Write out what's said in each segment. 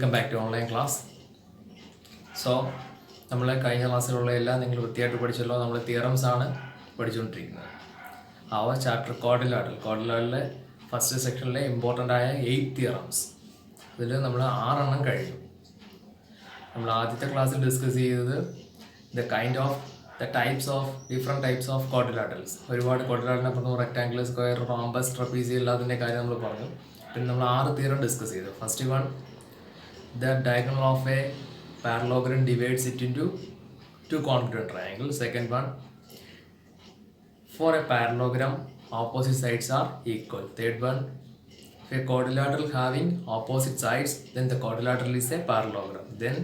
Welcome back to online class. So നമ്മൾ കഴിഞ്ഞ ക്ലാസ്സിലുള്ള എല്ലാം നിങ്ങൾ വൃത്തിയായിട്ട് പഠിച്ചല്ലോ. നമ്മൾ തിയറംസ് ആണ് പഠിച്ചുകൊണ്ടിരിക്കുന്നത്. അവർ ചാപ്റ്റർ കോഡിലാട്ടിലെ ഫസ്റ്റ് സെക്ഷനിലെ ഇമ്പോർട്ടൻ്റ് ആയ 8 തിയറംസ്. ഇതിൽ നമ്മൾ 6 എണ്ണം കഴിഞ്ഞു. നമ്മൾ ആദ്യത്തെ ക്ലാസ്സിൽ ഡിസ്കസ് ചെയ്തത് ഡിഫറെൻറ്റ് ടൈപ്സ് ഓഫ് കോഡിലാറ്റൽസ്. ഒരുപാട് കോഡിലാറ്റലിനെ പറഞ്ഞു, റെക്ടാംഗിൾ, സ്ക്വയർ, റോംബസ്, ട്രപ്പീസിയം എല്ലാത്തിൻ്റെ കാര്യം നമ്മൾ പറഞ്ഞു. പിന്നെ നമ്മൾ 6 തിയറം ഡിസ്കസ് ചെയ്തു. First one, the diagonal of a parallelogram divides it into two congruent triangles. Second one, for a parallelogram opposite sides are equal. Third one, if a quadrilateral having opposite sides, then the quadrilateral is a parallelogram. Then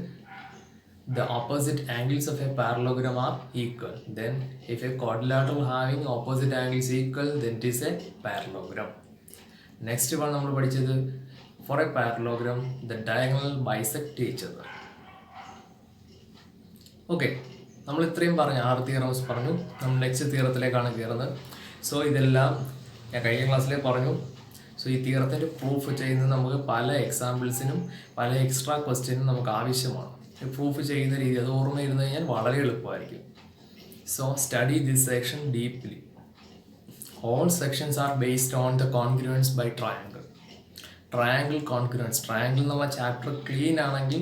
the opposite angles of a parallelogram are equal. Then if a quadrilateral having opposite angles equal, then it is a parallelogram. Next one നമ്മൾ പഠിച്ചത്, for a parallelogram the diagonal bisect each other. Okay, നമ്മൾ ഇത്രയും പറഞ്ഞു, 6 theorems പറഞ്ഞു. നമ്മൾ next തിയറത്തിലേക്കാണ് കയറുന്നത്. So ഇതെല്ലാം ഞാൻ കഴിഞ്ഞ ക്ലാസ്സിലേ പറഞ്ഞു. സോ ഈ തിയറത്തിൻ്റെ പ്രൂഫ് ചെയ്യുന്നത് നമുക്ക് പല എക്സാമ്പിൾസിനും പല എക്സ്ട്രാ ക്വസ്റ്റ്യനും നമുക്ക് ആവശ്യമാണ്. പ്രൂഫ് ചെയ്യുന്ന രീതി അത് ഓർമ്മയിരുന്ന് കഴിഞ്ഞാൽ വളരെ എളുപ്പമായിരിക്കും. So study this section deeply. All sections are based on the congruence by triangle. Triangle congruence. Triangle എന്ന ചാപ്റ്റർ ക്ലീൻ ആണെങ്കിൽ,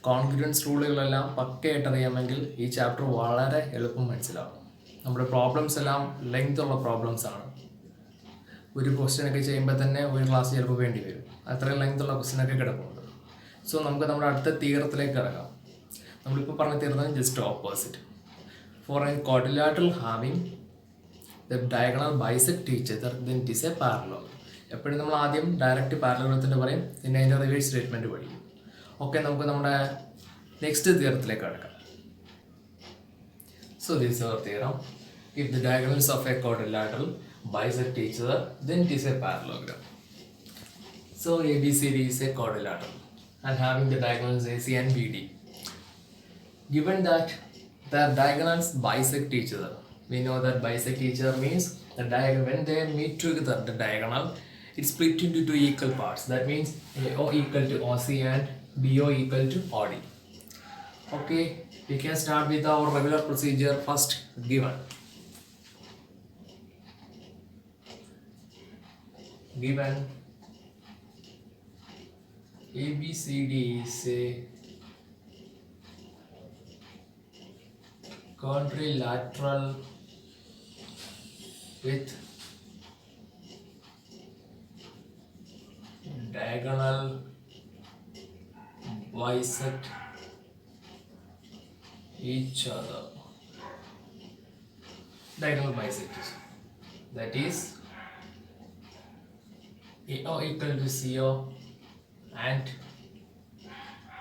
കോൺഗ്രുവൻസ് റൂളുകളെല്ലാം പക്കയായിട്ട് അറിയാമെങ്കിൽ ഈ ചാപ്റ്റർ വളരെ എളുപ്പം മനസ്സിലാവും. നമ്മുടെ പ്രോബ്ലംസ് എല്ലാം ലെങ്ത് ഉള്ള പ്രോബ്ലംസ് ആണ്. ഒരു ക്വസ്റ്റ്യനൊക്കെ ചെയ്യുമ്പോൾ തന്നെ ഒരു ക്ലാസ് ചിലപ്പോൾ വേണ്ടി വരും. അത്രയും ലെങ്ത് ഉള്ള ക്വസ്റ്റ്യനൊക്കെ കിടപ്പുണ്ട്. സോ നമുക്ക് നമ്മുടെ അടുത്ത തിയറത്തിലേക്ക് ഇറങ്ങാം. നമ്മളിപ്പോൾ പറഞ്ഞ തിയറത്തിന് just opposite. For a quadrilateral having the diagonal bisect each other, then it is a parallelogram. എപ്പോഴും നമ്മൾ ആദ്യം ഡയറക്റ്റ് പാരലോഗ്രത്തിൻ്റെ പറയും, പിന്നെ അതിൻ്റെ റിവേഴ്സ് സ്റ്റേറ്റ്മെൻറ്റ് പഠിക്കും. ഓക്കെ, നമുക്ക് നമ്മുടെ നെക്സ്റ്റ് തിയറത്തിലേക്ക് കിടക്കാം. So this our theorem. If the diagonals of a quadrilateral bisect each other, then it is a parallelogram. So ABCD is a quadrilateral and having the diagonals AC and BD. Given that the diagonals bisect each other, we know that bisect each other means the diagonal, when they meet together, the diagonal, it's split into 2 equal parts. That means AO equal to OC and BO equal to OD. Okay, we can start with our regular procedure. First, given ABCD is a quadrilateral with diagonal bisect each other. Diagonal bisect, that is AO equal to CO and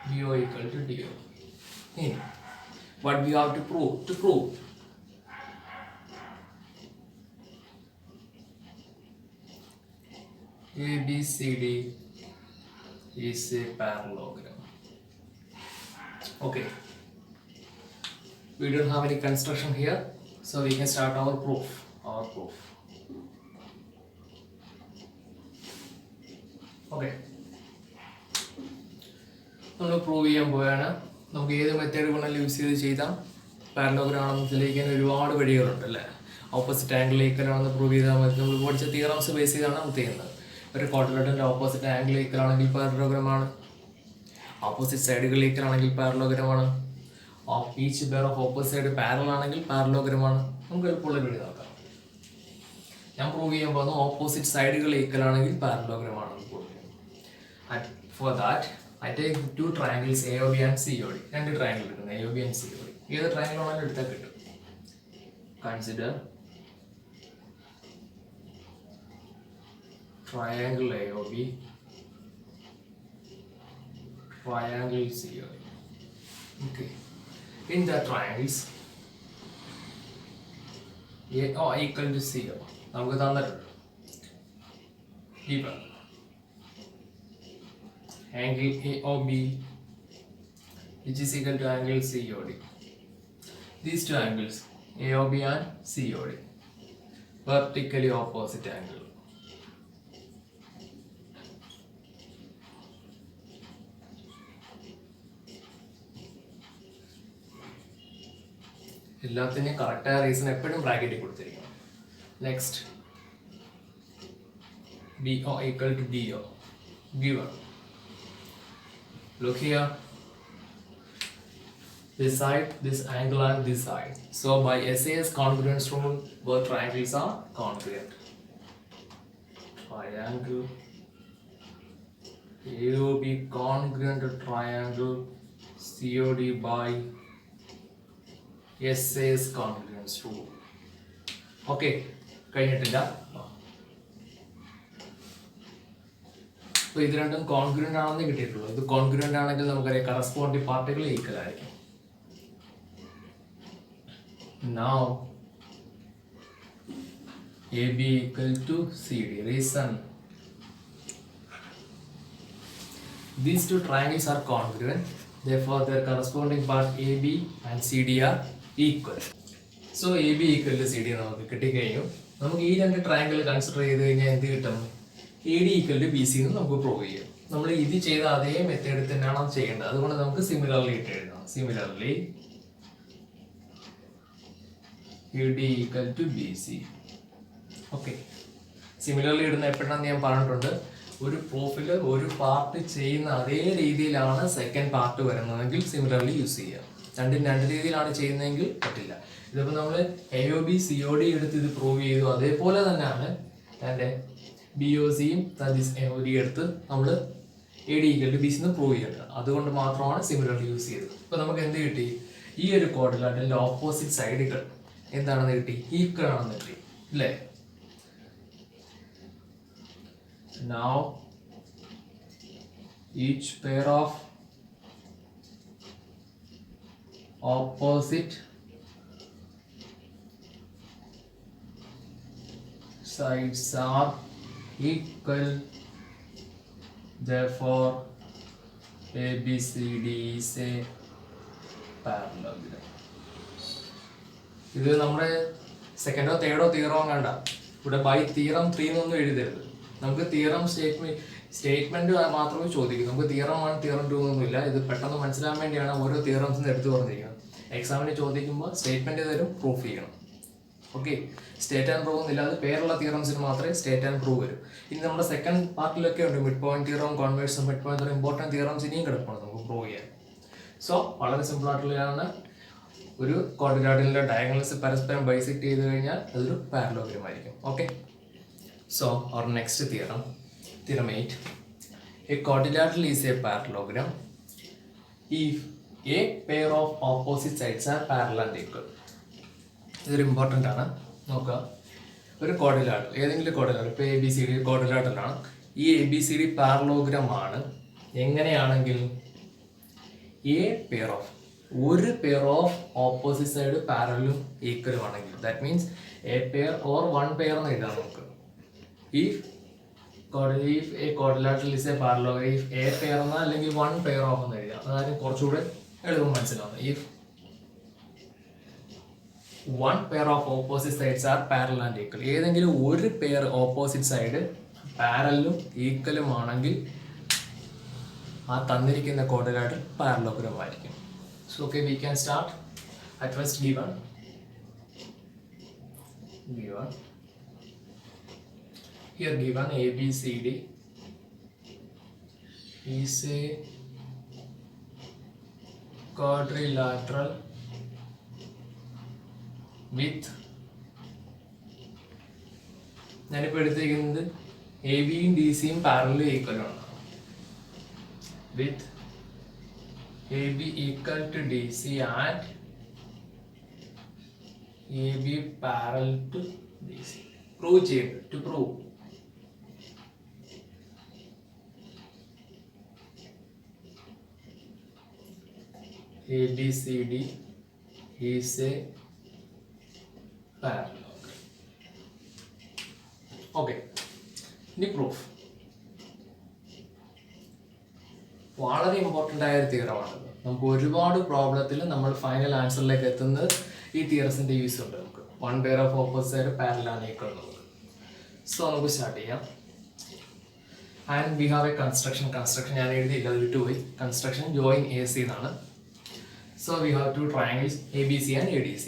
BO equal to DO. What we have to prove? ABCD is a parallelogram. Okay, we don't have any construction here, so we can start our proof. Okay, നമ്മൾ prove ചെയ്യാൻ പോയാണ്. നമുക്ക് ഏത് method വേണമെങ്കിലും use ചെയ്താൽ parallelogram ആണെന്ന് തെളിയിക്കാൻ ഒരുപാട് വഴികളുണ്ട് അല്ലേ. ഓപ്പോസിറ്റ് ആംഗിൾ ഈക്വൽ ആണെന്ന് പ്രൂവ് ചെയ്താൽ മതി. നമ്മൾ പഠിച്ച തിയറംസ് ബേസ് ചെയ്താണ് നമ്മൾ ചെയ്യുന്നത്. ഒരു ക്വാഡ്രിലാറ്ററിൻ്റെ ഓപ്പോസിറ്റ് ആംഗിൾ ഈക്വൽ ആണെങ്കിൽ പാരലോഗ്രമാണ്, ഓപ്പോസിറ്റ് സൈഡുകൾ ഈക്വൽ ആണെങ്കിൽ പാരലോഗ്രമാണ്, each pair of opposite side parallel ആണെങ്കിൽ പാരലോഗ്രമാണ്. നമുക്ക് എളുപ്പമുള്ള വഴി നോക്കാം. ഞാൻ പ്രൂവ് ചെയ്യാൻ പോകുന്നു ഓപ്പോസിറ്റ് സൈഡുകൾ ഈക്വൽ ആണെങ്കിൽ പാരലോഗ്രമാണ് പ്രൂവ് ചെയ്യുന്നത്. For that I take 2 triangles AOB and COD. 2 triangle എടുക്കുന്നത് AOB and COD. ഏത് ട്രയാങ്കിൾ ആണെങ്കിലും എടുത്താൽ കിട്ടും. Consider triangle AOB, triangle COD. Okay, in the triangles AO equal to CO നമുക്ക് തന്നിട്ടുണ്ട്. given angle AOB which is equal to angle COD. These 2 angles AOB and COD, vertically opposite angle. എല്ലാത്തിനും കറക്റ്റായ reason എപ്പോഴും ബ്രാക്കറ്റിൽ കൊടുത്തിരിക്കണം. Next BO equal to DO. Given. Look here. This side, this angle and this side. So by SAS congruence rule, both triangles are congruent. Triangle AOB congruent to triangle COD by SAS congruence rule. Okay, കഴിഞ്ഞിട്ടില്ല. അപ്പോൾ ഇത് രണ്ടും congruent ആണെന്ന് കിട്ടിയിട്ടുള്ളൂ. ഇത് congruent ആണെങ്കിൽ നമുക്കറിയാം corresponding പാർട്ടുകൾ equal ആയിരിക്കും. Now AB equal to CD. Reason: these two triangles are congruent, therefore their corresponding part AB and CD are equal. So AB equal to CD നമുക്ക് കിട്ടിക്കഴിഞ്ഞു. നമുക്ക് ഈ രണ്ട് ട്രയാങ്കിൾ കൺസിഡർ ചെയ്ത് കഴിഞ്ഞാൽ എന്ത് കിട്ടും? AD equal to BC എന്ന് നമുക്ക് പ്രൂവ് ചെയ്യാം. നമ്മൾ ഇത് ചെയ്ത അതേ മെത്തേഡ് തന്നെയാണ് ചെയ്യേണ്ടത്. അതുകൊണ്ട് നമുക്ക് സിമിലർലി ഇട്ട് എഴുതാം. Similarly AD equal to BC. Okay, similarly ഇടുന്ന എപ്പോഴാണെന്ന് ഞാൻ പറഞ്ഞിട്ടുണ്ട്. ഒരു പ്രൂഫിൽ ഒരു പാർട്ട് ചെയ്യുന്ന അതേ രീതിയിലാണ് സെക്കൻഡ് പാർട്ട് വരുന്നതെങ്കിൽ സിമിലർലി യൂസ് ചെയ്യുക. രണ്ടും രണ്ട് രീതിയിലാണ് ചെയ്യുന്നതെങ്കിൽ പറ്റില്ല. ഇതിപ്പോൾ നമ്മൾ AOB COD എടുത്ത് ഇത് പ്രൂവ് ചെയ്തു, അതേപോലെ തന്നെയാണ് എൻ്റെ BOCയും AOD എടുത്ത് നമ്മൾ AD equal to BC എന്ന് പ്രൂവ് ചെയ്യേണ്ടത്. അതുകൊണ്ട് മാത്രമാണ് സിമിലർലി യൂസ് ചെയ്തത്. ഇപ്പോൾ നമുക്ക് എന്ത് കിട്ടി? ഈ ഒരു ക്വാഡ്രിലാറ്ററലിന്റെ ഓപ്പോസിറ്റ് സൈഡുകൾ എന്താണെന്ന് കിട്ടി? ഈക്വൽ ആണെന്ന് കിട്ടി, അല്ലേ? Now each pair of opposite sides are equal, therefore ABCD is a parallelogram. ഇത് നമ്മുടെ സെക്കൻഡോ തേർഡോ തിയറോ കണ്ട ഇവിടെ ബൈ തിയറം 3 എന്നൊന്നും എഴുതരുത്. നമുക്ക് തിയറം സ്റ്റേറ്റ്മെന്റ് മാത്രമേ ചോദിക്കൂ. നമുക്ക് തിയറം 1 തിയറം 2 എന്നൊന്നുമില്ല. ഇത് പെട്ടെന്ന് മനസ്സിലാൻ വേണ്ടിയാണ് ഓരോ തിയറംസ് എടുത്തു പറഞ്ഞിരിക്കുന്നത്. എക്സാമിന് ചോദിക്കുമ്പോൾ സ്റ്റേറ്റ്മെന്റ് തരും, പ്രൂഫ് ചെയ്യണം. ഓക്കെ, സ്റ്റേറ്റ് ആൻഡ് പ്രൂവ് ഒന്നുമില്ല. അത് പേരുള്ള തിയറംസിന് മാത്രമേ സ്റ്റേറ്റ് ആൻഡ് പ്രൂവ് വരും. ഇനി നമ്മുടെ സെക്കൻഡ് പാർട്ടിലൊക്കെ ഉണ്ട് മിഡ് പോയിന്റ് തിയറം, കോൺവേഴ്സും, മിഡ് പോയിന്റ് ഇമ്പോർട്ടൻറ്റ് തിയറംസ് ഇനിയും കിടപ്പുണ്ട് നമുക്ക് പ്രൂവ് ചെയ്യാൻ. സോ വളരെ സിമ്പിൾ ആയിട്ടുള്ളതാണ്. ഒരു ക്വാഡ്രിലാറ്ററലിന്റെ ഡയഗണൽസ് പരസ്പരം ബൈസെക്ട് ചെയ്ത് കഴിഞ്ഞാൽ അതൊരു പാരലോഗ്രാം ആയിരിക്കും. Okay, so our next theorem, theorem 8. A quadrilateral is a parallelogram if a pair of opposite sides are parallel and equal. ഇതൊരു ഇമ്പോർട്ടൻ്റ് ആണ്. നോക്കുക, ഒരു ക്വാഡ്രിലാറ്ററൽ, ഏതെങ്കിലും ക്വാഡ്രിലാറ്ററൽ, ഇപ്പോൾ ABCD ക്വാഡ്രിലാറ്ററലാണ്. ഈ ABCD പാരലോഗ്രാം ആണ്. എങ്ങനെയാണെങ്കിൽ എ പെയർ ഓഫ്, ഒരു പെയർ ഓഫ് ഓപ്പോസിറ്റ് സൈഡ് പാരലും ഈക്വലും ആണെങ്കിൽ, that means A pair or one pair എന്ന് എഴുതാം നമുക്ക്. If A quadrilateral is A parallelogram, if a pair എന്ന അല്ലെങ്കിൽ വൺ പെയർ ഓഫ് എന്ന് എഴുതാം. അതായത് കുറച്ചുകൂടെ എളുപ്പം മനസ്സിലാവുന്നത്. If one pair of opposite sides are parallel and equal, ഏതെങ്കിലും ഒരു പെയർ ഓപ്പോസിറ്റ് സൈഡ് പാരലും ഈക്വലും ആണെങ്കിൽ ആ തന്നിരിക്കുന്ന ക്വാഡ്രിലാറ്ററൽ പാരലോഗ്രാം ആയിരിക്കും. So okay, we can start. At first given here given ABCD is a quadrilateral with, ഞാനിപ്പോൾ എടുത്തിരിക്കുന്നത് ABയും DCയും പാരലൽ ഈക്വൽ ആണ്. with AB equal to DC and AB parallel to DC. Prove ചെയ്യണം. To prove ABCD is a parallelogram. Okay. ഇനി proof. വളരെ important ആയ ഒരു തിയറമാണത്. നമുക്ക് ഒരുപാട് പ്രോബ്ലത്തിൽ നമ്മൾ ഫൈനൽ ആൻസറിലേക്ക് എത്തുന്നത് ഈ തിയറസിൻ്റെ യൂസ് ഉണ്ട്. നമുക്ക് one pair of opposite side parallel and equal നമുക്ക്. സോ നമുക്ക് സ്റ്റാർട്ട് ചെയ്യാം. And we have A construction ഞാൻ എഴുതിയില്ല, അത് വിട്ടുപോയി. കൺസ്ട്രക്ഷൻ ജോയിൻ AC എന്നാണ്. So we have to triangles ABC and ADC.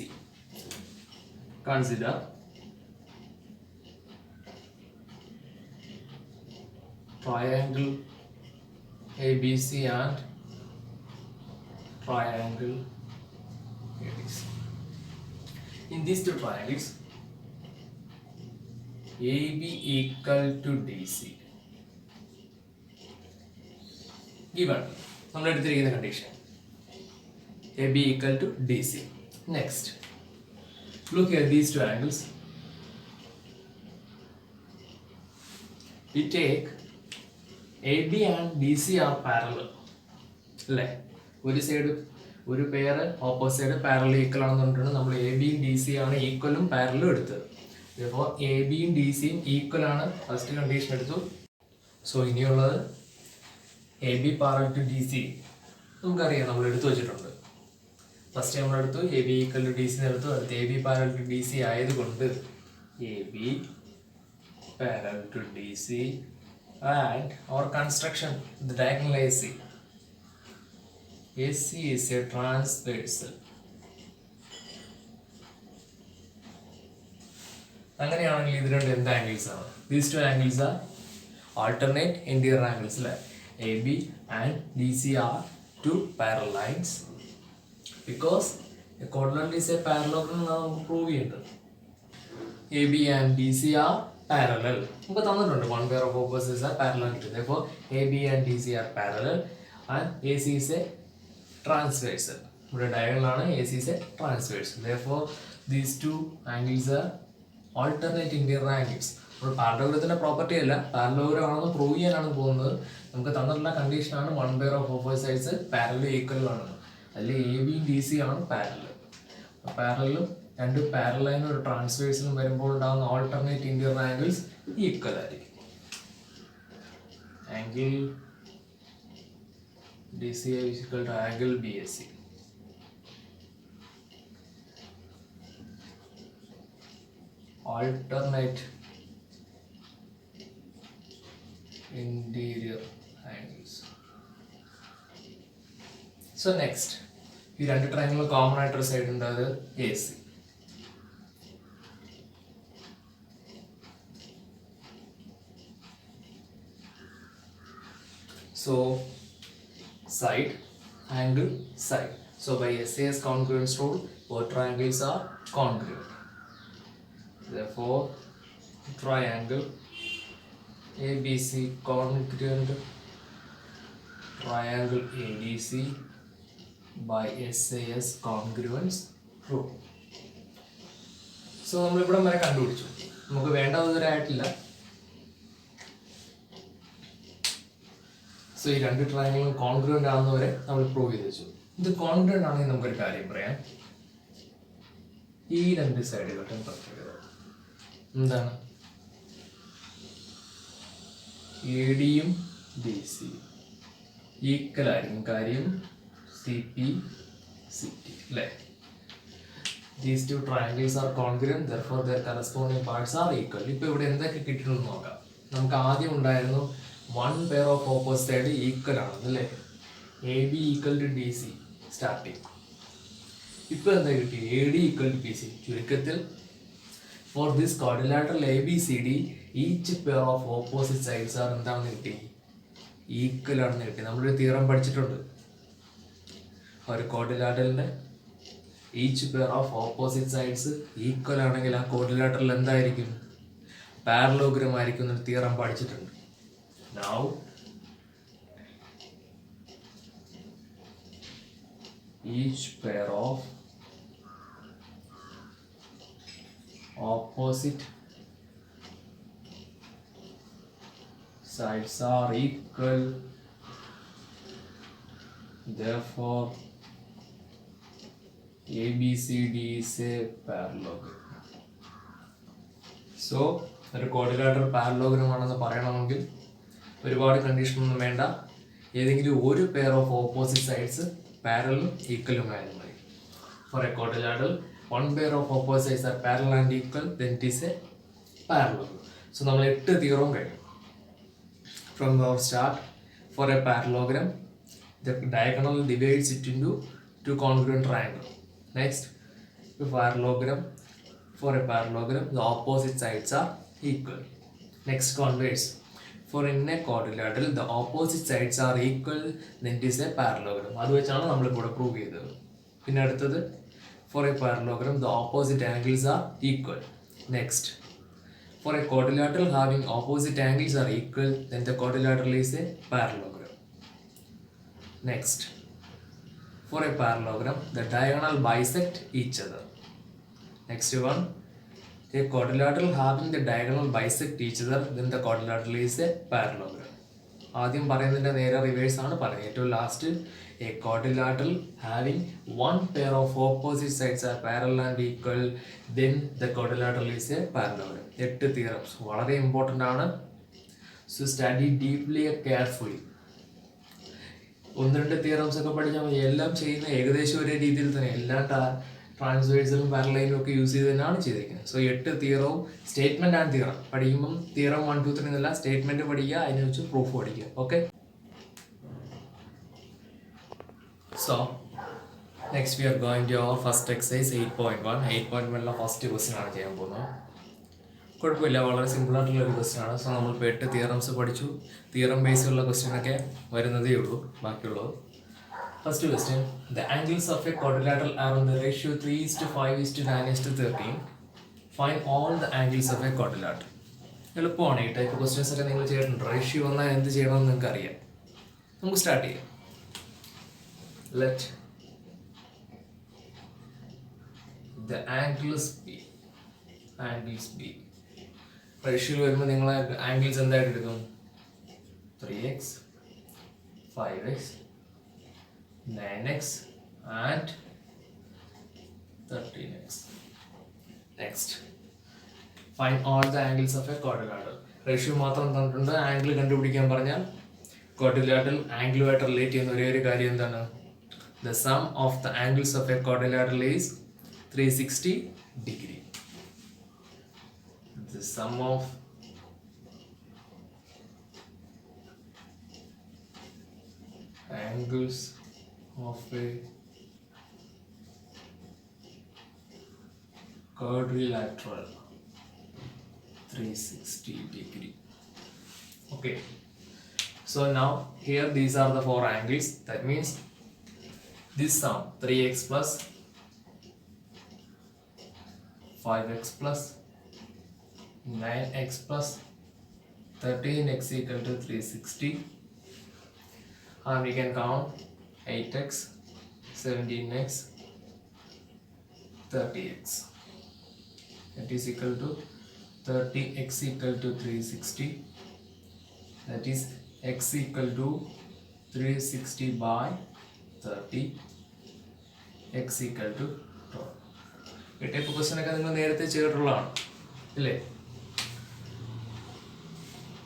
consider triangle ABC and triangle ABC. In these two triangles, AB equal to DC. Given നമ്മൾ എടുത്തിരിക്കുന്ന condition AB equal to DC. Next, look at these two angles. We take AB and DC are parallel. അല്ലേ, ഒരു side ഒരു pair opposite side parallel equal ആണെന്ന് പറഞ്ഞിട്ടുണ്ട്. നമ്മൾ A ബിയും D C ആണ് ഈക്വലും പാരലും എടുത്തത്. അപ്പോൾ എ ബിയും ഡി സിയും ഈക്വൽ ആണ് ഫസ്റ്റ് കണ്ടീഷൻ എടുത്തു. സോ ഇനിയുള്ളത് A B parallel to D C നമുക്കറിയാം, നമ്മൾ എടുത്തു വെച്ചിട്ടുണ്ട്. ഫസ്റ്റ് നമ്മളെടുത്തു A B equal to D C എടുത്തു. അടുത്ത് A B parallel to D C ആയതുകൊണ്ട് A B parallel to D C and our construction, the diagonal AC. AC is a transversal. അങ്ങനെയാണെങ്കിൽ ഇത് രണ്ട് എന്ത് ആംഗിൾസ് ആണ്? These two angles are alternate interior angles അല്ലേ. AB and DC are two parallel lines because a quadrilateral is a parallelogram എന്നാണ് നമുക്ക് prove ചെയ്യേണ്ടത്. AB and DC are parallel. നമുക്ക് തന്നിട്ടുണ്ട് one pair of opposites are parallel to. Therefore AB and DC are parallel and AC is a transversal. ഇവിടെ diagonal ആണ്, AC is a transversal. Therefore these two angles are alternate interior angles. അപ്പോൾ പാരലോഗ്രത്തിന്റെ property അല്ല, parallelogram ആണെന്ന് prove ചെയ്യാനാണ് പോകുന്നത്. നമുക്ക് തന്നിട്ടുള്ള condition ആണ് one pair of opposite sides parallel equal ആണെന്ന്. അതിൽ എ ബി ഡി സി ആണ് പാരലൽ. പാരലും രണ്ട് പാരലൈനും ഒരു ട്രാൻസ്വേഴ്സിലും വരുമ്പോൾ ഉണ്ടാകുന്ന ഓൾട്ടർനേറ്റ് ഇന്റീരിയർ ആംഗിൾസ് ഈക്വൽ ആയിരിക്കും. Angle D C is equal to angle B S C. alternate interior angles. So next, ഈ രണ്ട് ട്രയാങ്കിൾ കോമൺ ആയിട്ടൊരു സൈഡ് ഉണ്ട്, അത് A C. So side, angle, side. So by SAS congruence rule, both triangles are congruent. Therefore triangle ABC congruent triangle ADC by SAS congruence rule. So നമ്മൾ ഇവിടെ വരെ കണ്ടുപിടിച്ചു. നമുക്ക് വേണ്ടതുവരെ ആയിട്ടില്ല. സോ ഈ രണ്ട് ട്രയാങ്കിളും കോൺഗ്രുവൻ്റ് ആണെന്നവരെ നമ്മൾ പ്രൂവ് ചെയ്ത് വെച്ചു. ഇത് കോൺഗ്രുവൻ്റ് ആണെങ്കിൽ നമുക്കൊരു കാര്യം പറയാം. ഈ രണ്ട് സൈഡുകളുടെ പ്രത്യേകത എന്താണ്? എ ഡിയും ബി സി ഈക്വൽ ആയിരിക്കും. കാര്യം സി പി സി ടി അല്ലേ. These two triangles are congruent, therefore their corresponding parts are equal. ഇപ്പോൾ ഇവിടെ എന്തൊക്കെ കിട്ടിയിട്ടുണ്ടെന്ന് നോക്കാം. നമുക്ക് ആദ്യം ഉണ്ടായിരുന്നു one pair of opposite side equal ആണെന്ന് അല്ലേ. A B equal to D C starting. ഇപ്പോൾ എന്താ കിട്ടി? A D equal to B C. ചുരുക്കത്തിൽ for this quadrilateral A B C D each pair of opposite sides are എന്താണെന്ന് കിട്ടി? Equal ആണെന്ന് കിട്ടി. നമ്മളൊരു തിയറം പഠിച്ചിട്ടുണ്ട്. ഒരു ക്വാഡ്രിലാറ്ററലിൻ്റെ each pair of opposite sides equal ആണെങ്കിൽ ആ ക്വാഡ്രിലാറ്ററൽ എന്തായിരിക്കും? പാരലോഗ്രാം ആയിരിക്കും എന്നൊരു തിയറം പഠിച്ചിട്ടുണ്ട്. Now each pair of opposite sides are equal, therefore ABCD is a parallelogram. So ഒരു ക്വാഡ്രിലാറ്ററൽ പാരലോഗ്രാം ആണെന്ന് പറയണമെങ്കിൽ ഒരുപാട് കണ്ടീഷൻ ഒന്നും വേണ്ട. ഏതെങ്കിലും ഒരു പെയർ ഓഫ് ഓപ്പോസിറ്റ് സൈഡ്സ് പാരലും ഈക്വലും ആയാലും മതി. For a quadrilateral one pair of opposite sides are parallel and equal, then it is a parallelogram. So നമ്മൾ 8 തിയറവും കഴിഞ്ഞു. From our start, for a parallelogram, the diagonal divides it into two congruent triangles. Next, parallelogram, For a parallelogram, the opposite sides are equal. Next, converse. For in a quadrilateral, the opposite sides are equal, then it is a parallelogram. അത് വെച്ചാണ് നമ്മൾ ഇവിടെ prove ചെയ്തത്. പിന്നെ അടുത്തത്, for a parallelogram, the opposite angles are equal. Next, for a quadrilateral having opposite angles are equal, then the quadrilateral is a parallelogram. Next, for a parallelogram, the diagonal bisect each other. Next one, a quadrilateral having the diagonal bisect each other, then the quadrilateral is a parallelogram. ആദ്യം പറയുന്നതിൻ്റെ നേരെ reverse ആണ് പറയുന്നത്. ഏറ്റവും last, A quadrilateral having one pair of opposite sides are parallel and equal, then the quadrilateral is A parallelogram. 8 theorems വളരെ important ആണ്. So study deeply carefully. 1-2 theorems ഒക്കെ പഠിച്ചാൽ മതി. എല്ലാം ചെയ്യുന്ന ഏകദേശം ഒരേ രീതിയിൽ തന്നെ, എല്ലാ ട്രാൻസ്വേഴ്സലും പാരലൈനും ഒക്കെ യൂസ് ചെയ്ത് തന്നെയാണ് ചെയ്തിരിക്കുന്നത്. സോ 8 തിയറവും സ്റ്റേറ്റ്മെന്റ് ആൻഡ് തിയറം പഠിക്കുമ്പം തിയറം 1, 2, 3 എന്നല്ല, സ്റ്റേറ്റ്മെന്റ് പഠിക്കുക, അതിനെ വെച്ച് പ്രൂഫ് പഠിക്കുക. Okay. So next we are going to our first exercise 8.1. 8.1 first question ആണ് ചെയ്യാൻ പോകുന്നത്. കുഴപ്പമില്ല, വളരെ സിമ്പിൾ ആയിട്ടുള്ള ഒരു ക്വസ്റ്റ്യൻ ആണ്. സോ നമ്മളിപ്പോൾ 8 തിയറംസ് പഠിച്ചു. തിയറം ബേസിലുള്ള ക്വസ്റ്റ്യൻ ഒക്കെ വരുന്നതേ ഉള്ളൂ ബാക്കിയുള്ളത്. First question, the angles of a quadrilateral are on the ratio 3:5:9:13. Find all the angles of a quadrilateral. എളുപ്പമാണ്. ഈ ടൈപ്പ് ക്വസ്റ്റ്യൻസ് ഒക്കെ നിങ്ങൾ ചെയ്തിട്ടുണ്ട്. റേഷ്യോ വന്നാൽ എന്ത് ചെയ്യണമെന്ന് നിങ്ങൾക്ക് അറിയാം. നമുക്ക് സ്റ്റാർട്ട് ചെയ്യാം. Let the angles be. Ratio വരുമ്പോൾ നിങ്ങൾ ആംഗിൾസ് എന്തായിട്ട് എടുക്കും? 3x, 5x, 9x and 13x. Next, find all the angles of a quadrilateral. Ratio മാത്രം തന്നിട്ടുണ്ട്. ആംഗിൾ കണ്ടുപിടിക്കാൻ പറഞ്ഞാൽ ക്വാഡ്രിലാറ്ററൽ ആംഗിളുമായിട്ട് റിലേറ്റ് ചെയ്യുന്ന ഒരേ ഒരു കാര്യം എന്താണ്? The sum of the angles of a quadrilateral is 360 degree. The sum of angles of a quadrilateral 360 degree. Okay, so now here these are the 4 angles. That means this sum 3x plus 5x plus 9x plus 13x equal to 360, and we can count 8x, 17x, 30x. That is equal to 30x equal to 360. That is x equal to 360 by 30. X equal to 12. ഈ type question ഒക്കെ നിങ്ങൾ നേരത്തെ ചെയ്തിട്ടുള്ളതാണ് അല്ലേ?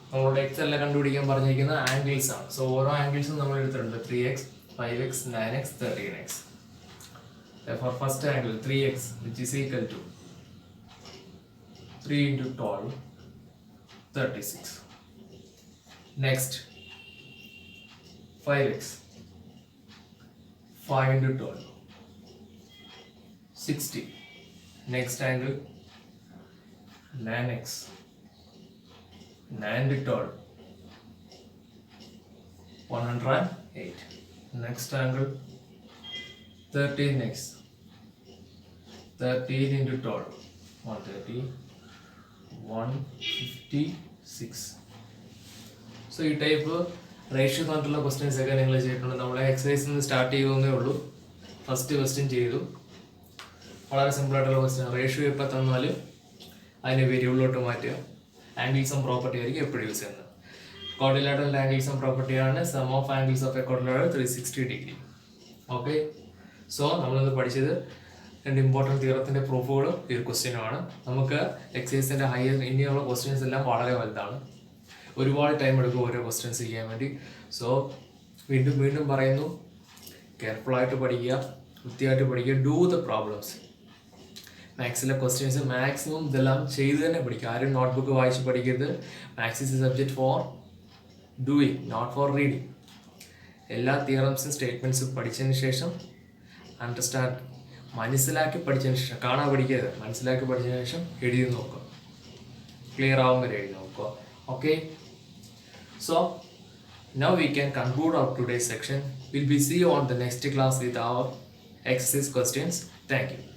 നമ്മളോട് X എല്ലാം കണ്ടുപിടിക്കാൻ പറഞ്ഞിരിക്കുന്ന ആംഗിൾസ് ആണ്. സോ ഓരോ ആംഗിൾസും നമ്മൾ എടുത്തിട്ടുണ്ട്. 3x, 5x, 9x, 13x. Therefore, first angle 3x, which is equal to 3 into 12, 36. Next, 5x, 5 into 12, 60. Next angle 9x, 9 into 12, 108. Next angle 13x, 13 into 12, 130, 156. So ഈ ടൈപ്പ് റേഷ്യോ തന്നിട്ടുള്ള ക്വസ്റ്റ്യൻസ് ഒക്കെ നിങ്ങൾ ചെയ്തിട്ടുണ്ട്. നമ്മളെ എക്സസൈസിൽ നിന്ന് സ്റ്റാർട്ട് ചെയ്യുന്നേ ഉള്ളൂ. ഫസ്റ്റ് ക്വസ്റ്റ്യൻ ചെയ്തു. വളരെ സിമ്പിളായിട്ടുള്ള ക്വസ്റ്റ്യൻ. റേഷ്യോ എപ്പോൾ തന്നാലും അതിനെ വേരിയബിളിലോട്ട് മാറ്റുക. ആംഗിൾസും പ്രോപ്പർട്ടി ആയിരിക്കും എപ്പോഴും യൂസ് ചെയ്യുന്നത്. ക്വാഡ്രിലാറ്ററൽ ആംഗിൾസും പ്രോപ്പർട്ടിയാണ് sum of angles of a quadrilateral 360 degree. Okay, so നമ്മളിന്ന് പഠിച്ചത് 2 ഇമ്പോർട്ടൻറ്റ് തിയറത്തിൻ്റെ പ്രൂഫുകളും ഈ ഒരു ക്വസ്റ്റ്യനുമാണ്. നമുക്ക് എക്സസൈസിൻ്റെ ഹയർ ഇനിയുള്ള ക്വസ്റ്റ്യൻസ് എല്ലാം വളരെ വലുതാണ്. ഒരുപാട് ടൈം എടുക്കും ഓരോ ക്വസ്റ്റ്യൻസ് ചെയ്യാൻ വേണ്ടി. സോ വീണ്ടും പറയുന്നു, കെയർഫുള്ളായിട്ട് പഠിക്കുക, വൃത്തിയായിട്ട് പഠിക്കുക. Do the problems. മാത്സിലെ ക്വസ്റ്റ്യൻസ് മാക്സിമം ഇതെല്ലാം ചെയ്ത് തന്നെ പഠിക്കുക. ആരും നോട്ട്ബുക്ക് വായിച്ച് പഠിക്കരുത്. Maths is a subject for doing, not for reading. എല്ലാ തിയറംസും സ്റ്റേറ്റ്മെൻറ്റ്സും പഠിച്ചതിന് ശേഷം അണ്ടർസ്റ്റാൻഡ് മനസ്സിലാക്കി പഠിച്ചതിന് ശേഷം, കാണാൻ പഠിക്കരുത്, മനസ്സിലാക്കി പഠിച്ചതിന് ശേഷം എഴുതി നോക്കുക, ക്ലിയർ ആവും വരെ എഴുതി നോക്കുക. Okay, so now we can conclude our today's section. We'll be see you on the next class with our exercise questions. Thank you.